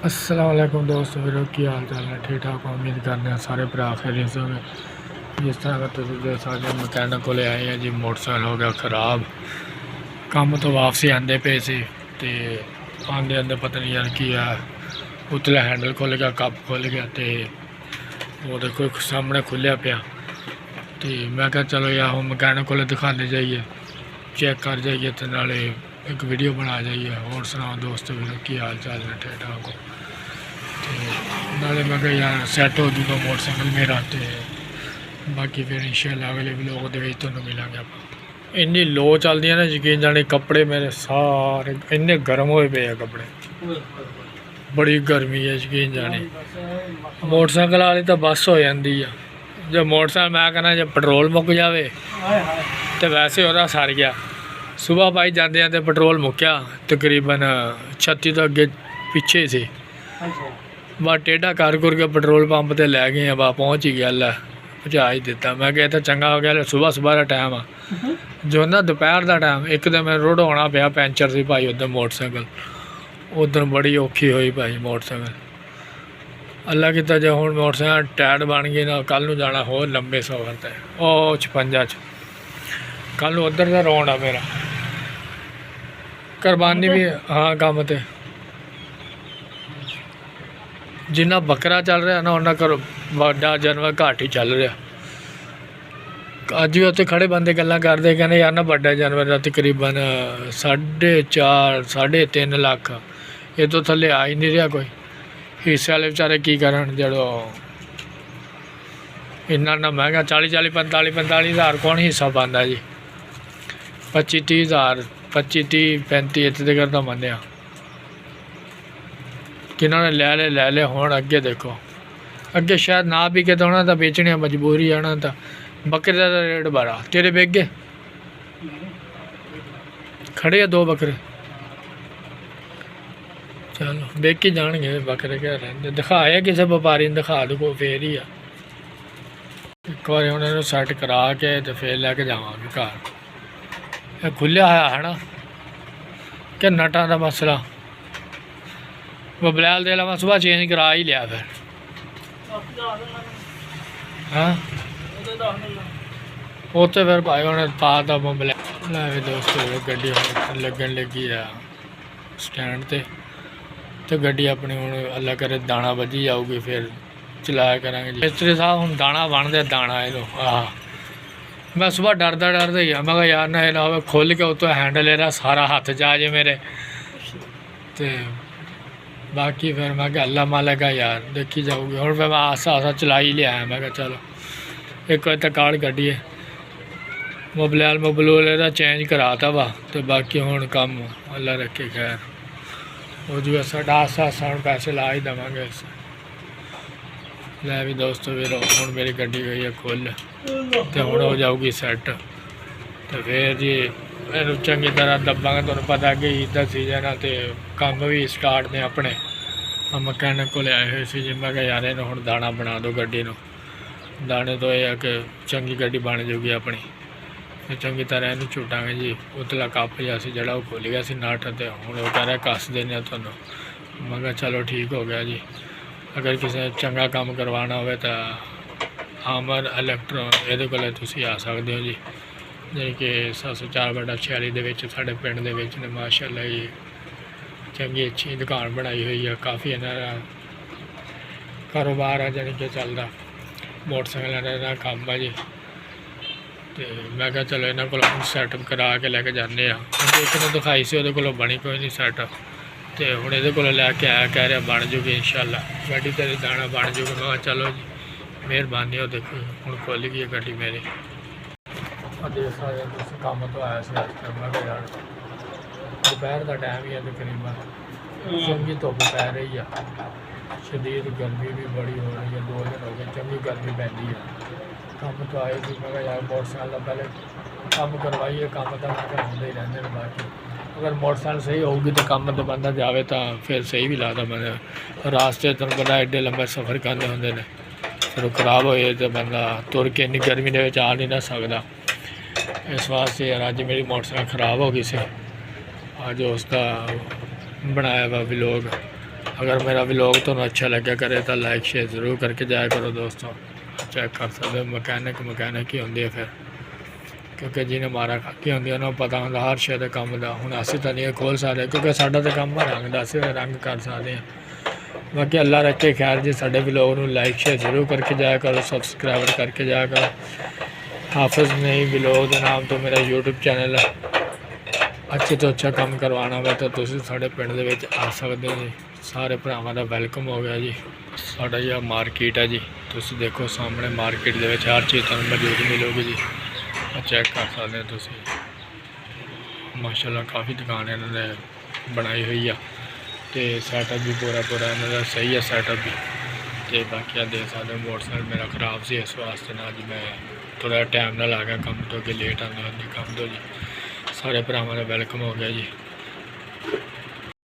अस्सलाम वालेकुम दोस्त मेरे की हाल चाल है ठीक ठाक उम्मीद करते हैं सारे भरा खैरियत से होंगे। जिस तरह का तुम देख सकते हो मकैनिक को ले आए हैं जी। मोटरसाइकिल हो गया खराब। काम तो वापसी आंदे पे सी ते आंदे आंदे पता नहीं यार की है उतला हैंडल खुल गया कप खुल गया तो वो देखो सामने खुलिया पिया। तो मैं क्या चलो यार हम मकैनिक को दिखाने जाइए चेक कर जाइए तो नाले एक वीडियो बना जाइए। और सुनाओ दोस्त मेरे की हाल चाल है ठीक ठाक हो। नाले मैं क्या यार सैट हो जूगा मोटरसाइकिल मेरा तो बाकी फिर इंशाल्लाह अगले व्लॉग दे विच तुहानूं मिलांगे आप। इन्नी लो चलदी है ना यकीन जाने कपड़े मेरे सारे इन्ने गर्म होए पे है कपड़े बड़ी गर्मी है यकीन जाने। मोटरसाइकिल वाली तो बस हो जाती है जो मोटरसाइकिल मैं कहना जब पेट्रोल मुक जाए तो वैसे वह सर गया। सुबह भाई जाते जाते पेट्रोल मुक्या तकरीबन 36 तो अगे पिछे से बस टेढ़ा कर के पेट्रोल पंप से लै गए बस पहुँच ही गया लै पहुँचा ही दिता। मैं क्या तो चंगा हो गया सुबह सुबह का टाइम आ जो ना दोपहर का टाइम एक तो मैं रुढ़ाना पाया पैंचर से भाई उधर मोटरसाइकिल उधर बड़ी औखी हुई भाई मोटरसाइकिल। अल्लाह किता जो हूँ मोटरसाइकिल टायर बन गए ना कल नूं जाना होर लंबे सफर ते ओ 56 कल नूं उधर का राउंड आ मेरा कुरबानी भी हाँ काम तो जिन्ना बकरा चल रहा ना उन्ना कर बड़ा जानवर घट ही चल रहा। अज भी उत्थे खड़े बंदे गल्लां करदे कहंदे यार ना बड़ा जानवर का तकरीबन 4.5 3.5 लाख ये तो थले आ ही नहीं रहा कोई। हिस्से वाले बेचारे की करन जड़ो इन्ना महंगा 40 45 हज़ार कौन हिस्सा पाता जी। 25 30 हज़ार 25 30 35 इतने करता मन्या किन्होंने ले ले हुण अगे देखो अगे शायद ना भी के तो उन्होंने तो बेचने मजबूरी है उन्होंने तो बकरे का रेट बड़ा। तेरे बेगे खड़े आ 2 बकरे चलो बेच ही जाएंगे बकरे क्या रहते दिखाया किसी व्यापारी ने दिखा दो फिर ही आ एक बार उन्होंने सैट करा के तो फिर लैके जावांगे घर। खुलिया है ना कि नटा का मसला बबलैल दे मैं सुबह चेंज करा ही लिया फिर हाँ उत्थे फिर भाई उन्हें पाता बबलैल लै दोस्तों गड्डी लगन लगी है स्टैंड ते तो गड्डी अपनी हूँ अल्लाह करे दाना बजी जाऊगी फिर चलाया करेंगे। मिस्त्री साहब हूँ दाना बन दे दाना इनू आह मैं सुबह डरदा ही मैं कहा यार ना ये ना हो खुल के उतो हैंडल एरा सारा हाथ जा जे मेरे तो बाकी फिर मैं क्या अल्लाह मालिक का यार देखी जाऊगी। हूँ फिर मैं आसा आसा चला ही लिया मैं क्या चलो एक बार तक कार्ड कड्डिए मोबलूल एदा चेंज कराता वा तो बाकी हूँ कम अल्लाह रखे खैर हो जूगा साढ़ा आसा आसा हूँ पैसे ला ही देवांगे। लै भी दोस्तों फिर हूँ मेरी गड्डी गई है खुल तो हूँ हो जाऊगी सैट तो फिर जी मैं चंगी तरह दबांगे। तुहानूं पता कि ईद का सीजन है तो काम भी स्टार्ट ने अपने मकैनिक को आए हुए सी जी। मैं यार इन्हूं हुण दाना बना दो गड्डी नूं दाने तो यह है कि चंगी गड्डी बन जूगी अपनी तो चंगी तरह इन्हूं झुटांगे जी। उतला कप जिहा सी जिहड़ा वो खुल गया सी नट तो हुण वो कह रहा कस देने तुहानूं। मैं कहा चलो ठीक हो गया जी। अगर किसी ने चंगा काम करवाना हो तो आमर इलैक्ट्रो ये को आ सकते हो जी जी कि 704/46 साढ़े पिंड दे विच ने माशाअल्लाह जी चंगी अच्छी दुकान बनाई हुई है। काफ़ी इन्होंने कारोबार है जानी कि चलता मोटरसाइकिल का काम है जी। तो मैं क्या चलो इन्हों को सैटअप करा के लैके जाने एक ने दिखाई से वो बनी कोई नहीं सैट तो हूँ ये को लैके आया कह रहा बन जूगी इंशाल्लाह गड्डी तेरी दाना बन जूगी। मैं चलो जी मेहरबानी हो देखो हूँ खुल गई है गड्डी मेरी देख सकते काम तो आया से मैं यार दोपहर का टाइम ही है तकरीबन चंगी धुप पै रही है शदीद गर्मी भी बड़ी हो रही है 2 दिन हो गए चंगी गर्मी पैंदी है। काम तो आए थी मैं यार मोटरसाइकिल पहले काम करवाइए काम तो मैं करवाते ही रहते हैं। बाकी अगर मोटरसाइकिल सही होगी तो काम तो बंदा जाए तो फिर सही भी लाता मैं रास्ते तुम पता एडे लंबे सफ़र करने होंगे ने फिर खराब होए तो बंदा तुर के इन्नी गर्मी के आ नहीं ना सकता। इस वास्ते यार अज मेरी मोटरसाइकिल ख़राब हो गई से अज उसका बनाया वा व्लॉग अगर मेरा व्लॉग तो अच्छा लगे करे तो लाइक शेयर ज़रूर करके जाया करो दोस्तों। चेक कर सकते हो मकैनिक ही होंगे फिर, क्योंकि जिन्हें मारा खाकी होंगी उन्होंने पता होंगे हर शे के काम का। हुण असीं तो नहीं खोल सकते क्योंकि साडा तो काम है रंग का, असीं रंग कर सकते हैं। बाकी अल्लाह रखे खैर जी। साडे व्लॉग नूं लाइक शेयर जरूर करके जाया करो, सबसक्राइब करके जाया करो। हाफिज़ नहीं व्लॉग के नाम तो मेरा यूट्यूब चैनल है। अच्छे तो अच्छा काम करवाना वा तो तुसीं साडे पिंड दे विच आ सकदे हो जी। सारे भरावां दा वेलकम हो गया जी। साडा जी मार्केट है जी, तुसीं देखो सामने मार्केट दे विच हर चीज़ तुहानूं मौजूद मिलेगी जी। चेक कर सकते हो तुसीं, माशाल्लाह काफ़ी दुकान इन्होंने बनाई हुई है तो सैटअप भी पूरा इन्होंने सही है सैटअप भी। तो बाकी आप देख सकते हो मोटरसाइकिल मेरा खराब से इस वास्ते ना जी मैं थोड़ा टाइम ना आ गया कम तो, कि लेट आने काम तो जी। सारे भरावां दा वेलकम हो गया जी।